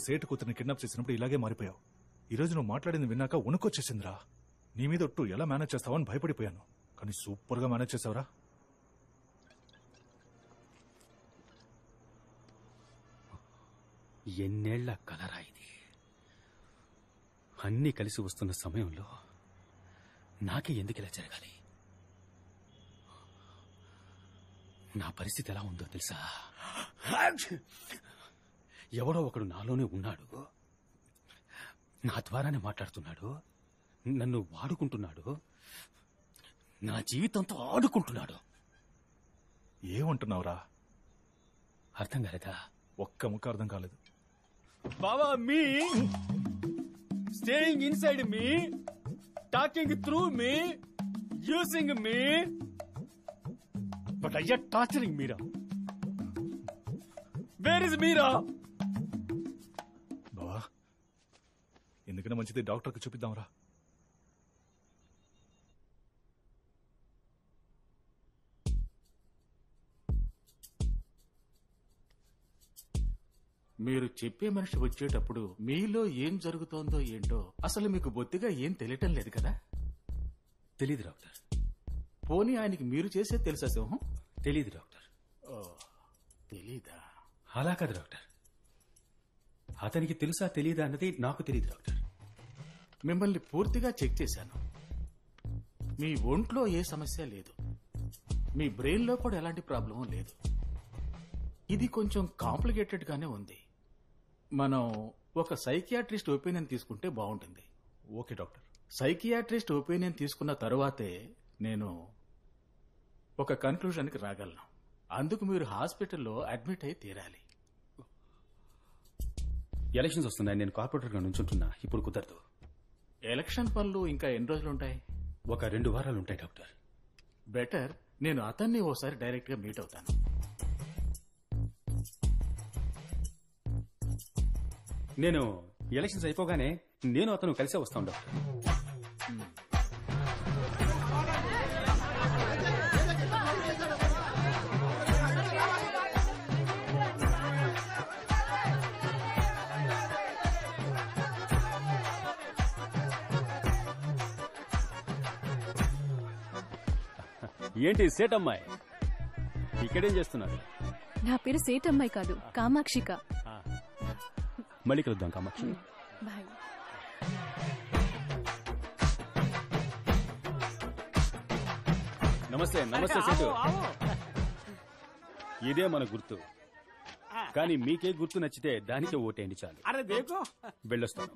సేటు కూతురిని కిడ్నాప్ చేసినప్పుడు ఇలాగే మారిపోయావు. ఈ రోజు నువ్వు మాట్లాడింది విన్నాక ఉనుకొచ్చేసిందిరా. నీ మీద ఒట్టు ఎలా మేనేజ్ చేస్తావని భయపడిపోయాను. కానీ సూపర్ గా మేనేజ్ చేసావురా. ఎన్నేళ్ల కలరా ఇది. అన్నీ కలిసి వస్తున్న సమయంలో నాకే ఎందుకు ఇలా జరగాలి? నా పరిస్థితి ఎలా ఉందో తెలుసా? ఎవడో ఒకడు నాలోనే ఉన్నాడు, నా ద్వారానే మాట్లాడుతున్నాడు, నన్ను వాడుకుంటున్నాడు, నా జీవితంతో ఆడుకుంటున్నాడు. ఏమంటున్నావురా? అర్థం కాలేదా? ఒక్క ముక్క అర్థం కాలేదు. బావా, me staying inside me, talking through me, using me, but అయ్యా torturing Meera. Where is Meera? బావా, ఎందుకన్నా మంచిది డాక్టర్కి చూపిద్దాంరా. మీరు చెప్పే మనిషి వచ్చేటప్పుడు మీలో ఏం జరుగుతోందో ఏంటో అసలు మీకు బొత్తిగా ఏం తెలియటం లేదు కదా? తెలీదు డాక్టర్. పోనీ ఆయనకి మీరు చేసేది తెలుసా సింహం? తెలీదు డాక్టర్. తెలీదా? అలా కాదు డాక్టర్, అతనికి తెలుసా తెలీదా అన్నది నాకు తెలీదు డాక్టర్. మిమ్మల్ని పూర్తిగా చెక్ చేశాను. మీ ఒంట్లో ఏ సమస్య లేదు, మీ బ్రెయిన్ లో కూడా ఎలాంటి ప్రాబ్లం లేదు. ఇది కొంచెం కాంప్లికేటెడ్ గానే ఉంది. మనం ఒక సైకియాట్రిస్ట్ ఒపీనియన్ తీసుకుంటే బాగుంటుంది. Okay doctor. సైకియాట్రిస్ట్ ఒపీనియన్ తీసుకున్న తరువాతే నేను ఒక కన్క్లూజన్కి రాగలను. అందుకు మీరు హాస్పిటల్లో అడ్మిట్ అయి తీరాలి. ఎలక్షన్స్ వస్తున్నాయి, నేను కార్పొరేటర్ గా నుంచుంటున్నా, ఇప్పుడు కుదరదు. ఎలక్షన్ పనులు ఇంకా ఎన్ని రోజులుంటాయి? ఒక 2 వారాలు ఉంటాయి డాక్టర్. బెటర్ నేను అతన్ని ఓసారి డైరెక్ట్ గా మీట్ అవుతాను. నేను ఎలక్షన్స్ అయిపోగానే నేను అతను కలిసే వస్తాను డాక్టర్. ఏంటి సేటమ్మాయి ఇక్కడేం చేస్తున్నారు? నా పేరు సేటమ్మాయి కాదు, కామాక్షిక. మళ్ళీ కలుద్దాం కామాక్షి. బాయ్. నమస్తే. నమస్తే సేటు. ఇదే మన గుర్తు, కానీ మీకే గుర్తు నచ్చితే దానికే ఓటేయండి చాలు. వెళ్ళొస్తాను.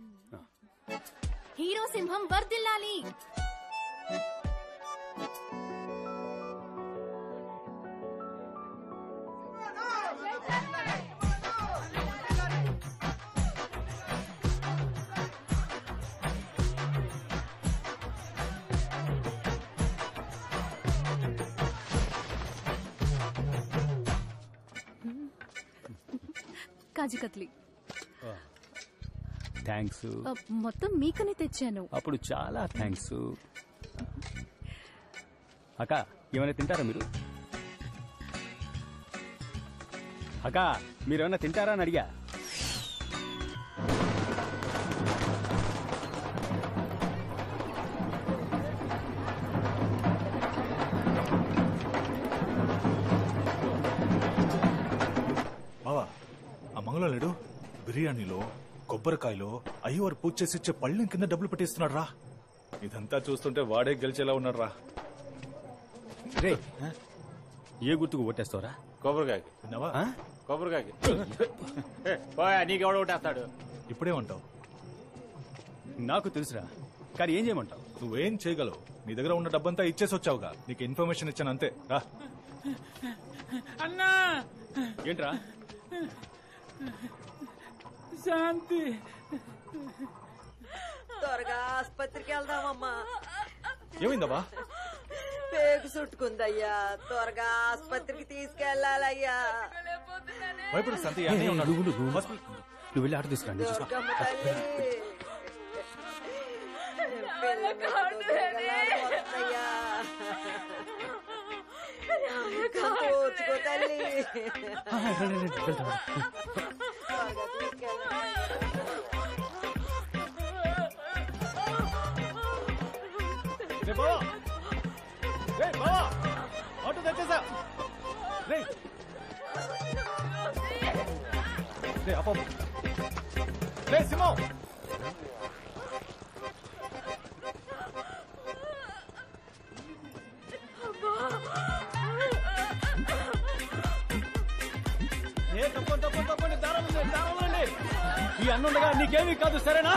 హీరో సింహం వర్ధిల్లాలి. కాజీ కత్లీ. థ్యాంక్స్. మొత్తం మీకనే తెచ్చాను. అప్పుడు చాలా థ్యాంక్స్. అక్క, ఏమైనా తింటారా మీరు? అక్క, మీరేమైనా తింటారా అని అడిగా. బావా, ఆ మంగళం లేడు బిర్యానీలో కొబ్బరికాయలో అయ్యవారు పూజ చేసి ఇచ్చే పళ్ళెం కింద డబ్బులు పెట్టిస్తున్నాడు రా. ఇదంతా చూస్తుంటే వాడే గెలిచేలా ఉన్నాడు రా. రే, ఏ గుర్తుకు ఓటేస్తావరా? కొబ్బరికాయకి. విన్నావా? కొబ్బరికాయకి. నీకెవడ ఓటేస్తాడు? ఇప్పుడేమంటావు? నాకు తెలుసురా, కానీ ఏం చేయమంటావు? నువ్వేం చేయగలవు? నీ దగ్గర ఉన్న డబ్బంతా ఇచ్చేసి వచ్చావుగా. నీకు ఇన్ఫర్మేషన్ ఇచ్చాను అంతే. రా. అన్నా, ఏంట్రా? శాంతి, త్వరగా ఆసుపత్రికి వెళ్దామమ్మా. ఏమైందమ్మా? పేగు చుట్టుకుందయ్యా, త్వరగా ఆసుపత్రికి తీసుకెళ్లాలయ్యా. భయపడు శాంతి, నువ్వు వెళ్ళి ఆట తీసుకురండి. దుర్గమ్మ తల్లి, ఓర్చుకో తల్లి. త్వరగా తీసుకెళ్ళాలి. రే బావా, రే బావా, ఆటో తెచ్చేసా. రే రే అప్ప, రే సింహం. తప్పండి దారండి. ఈ అన్నుండగా నీకేమీ కాదు, సరేనా?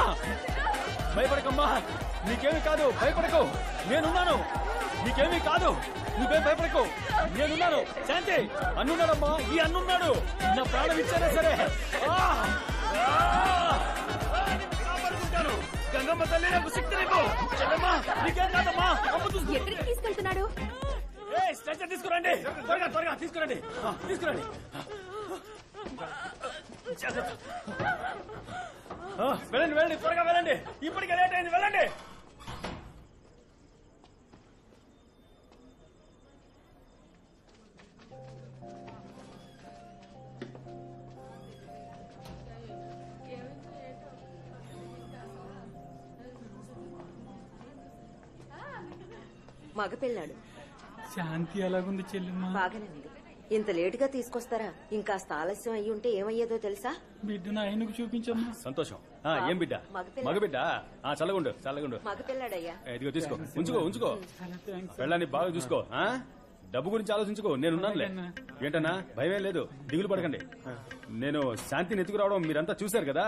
భయపడకమ్మా, నీకేమీ కాదు, భయపడకు, నేనున్నాను. నీకేమీ కాదు, నువ్వేం భయపడకు, నేనున్నాను. శాంతి, అన్నున్నాడమ్మా, ఈ అన్నున్నాడు. నా ప్రాణం ఇచ్చానే సరే. గంగమ్మ తల్లి నాకు శక్తినివ్వు. చెల్లమ్మా, నీకేం కాదమ్మా. ఎక్కడికి తీసుకెళ్తున్నాడు? స్ట్రెచర్ తీసుకురండి, త్వరగా త్వరగా తీసుకురండి, తీసుకురండి. వెళ్ళండి వెళ్ళండి, త్వరగా వెళ్ళండి, ఇప్పటికే లేట్ అయింది, వెళ్ళండి. మగపిల్లాడు శాంతి ఎలాగుంది చెల్లెమ్మా? బాగానే ఉంది. ఇంత లేటుగా తీసుకొస్తారా? ఇంకాస్త ఆలస్యం అయ్యి ఉంటే ఏమయ్యేదో తెలుసా? బిడ్డను ఆయనకు చూపించమ్మా. సంతోషం. ఏం బిడ్డ? మగబిడ్డ. చల్లగుండు చల్లగుండు. మగపిల్లాడయ్యా. ఇదిగో తీసుకో, ఉంచుకో ఉంచుకో. వెళ్ళాన్ని బాగా చూసుకో. డబ్బు గురించి ఆలోచించుకో, నేనున్నానులే. ఏంటన్నా, భయమే లేదు, దిగులు పడకండి. నేను శాంతిని ఎత్తుకురావడం మీరంతా చూశారు కదా.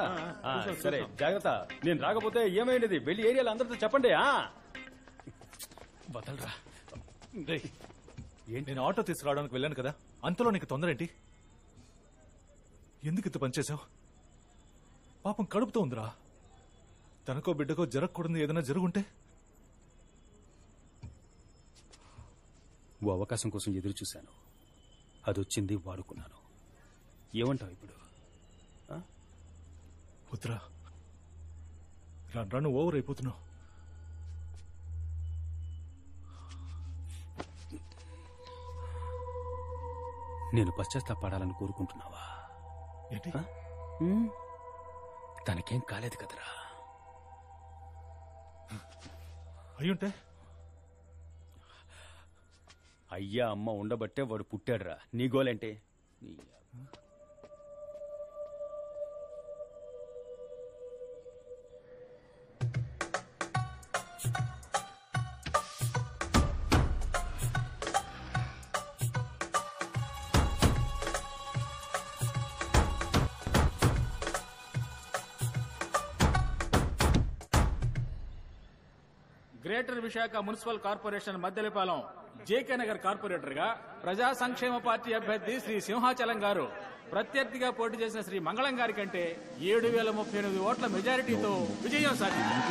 సరే జాగ్రత్త. నేను రాకపోతే ఏమైంది, వెళ్ళి ఏరియాలో అందరితో చెప్పండి. వదలరా. నేను ఆటో తీసుకురావడానికి వెళ్ళాను కదా, అంతలో నీకు తొందర ఏంటి? ఎందుకు ఇంత పనిచేశావు? పాపం కడుపుతో ఉందిరా. తనకో బిడ్డకో జరగకూడదు ఏదైనా జరుగుంటే? ఓ అవకాశం కోసం ఎదురు చూశాను, అదొచ్చింది, వాడుకున్నాను. ఏమంటావు ఇప్పుడు? వద్దురా, రాను ఓవర్ అయిపోతున్నావు. నేను పశ్చాత్తాపడాలని కోరుకుంటున్నావా? ఏంటి? తనకేం కాలేదు కదరా. అయ్యుంటే? అయ్యా అమ్మ ఉండబట్టే వాడు పుట్టాడురా. నీ గోలేంటి? Greater Visakha municipal corporation Maddelapalem J K Nagar corporator గా ప్రజా సంక్షేమ పార్టీ అభ్యర్థి శ్రీ సింహాచలం గారు ప్రత్యర్థిగా పోటీ చేసిన శ్రీ మంగళం గారి కంటే 7,038 ఓట్ల మెజారిటీతో విజయం సాధించారు.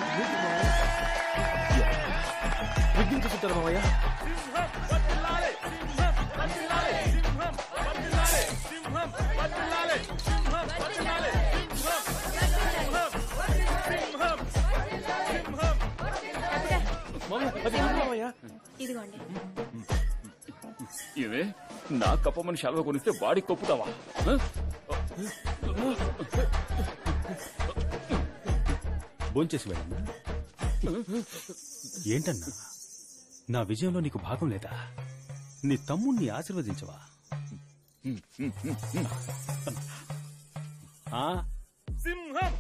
ఇదిగోండి. ఇవే నా కప్పమని శాలువ కొనిస్తే వాడికి కొప్పుతావా? భోంచేసి వెళ్ళన్నా. ఏంటన్నా, నా విజయంలో నీకు భాగం లేదా? నీ తమ్ముణ్ణి ఆశీర్వదించవా? సింహం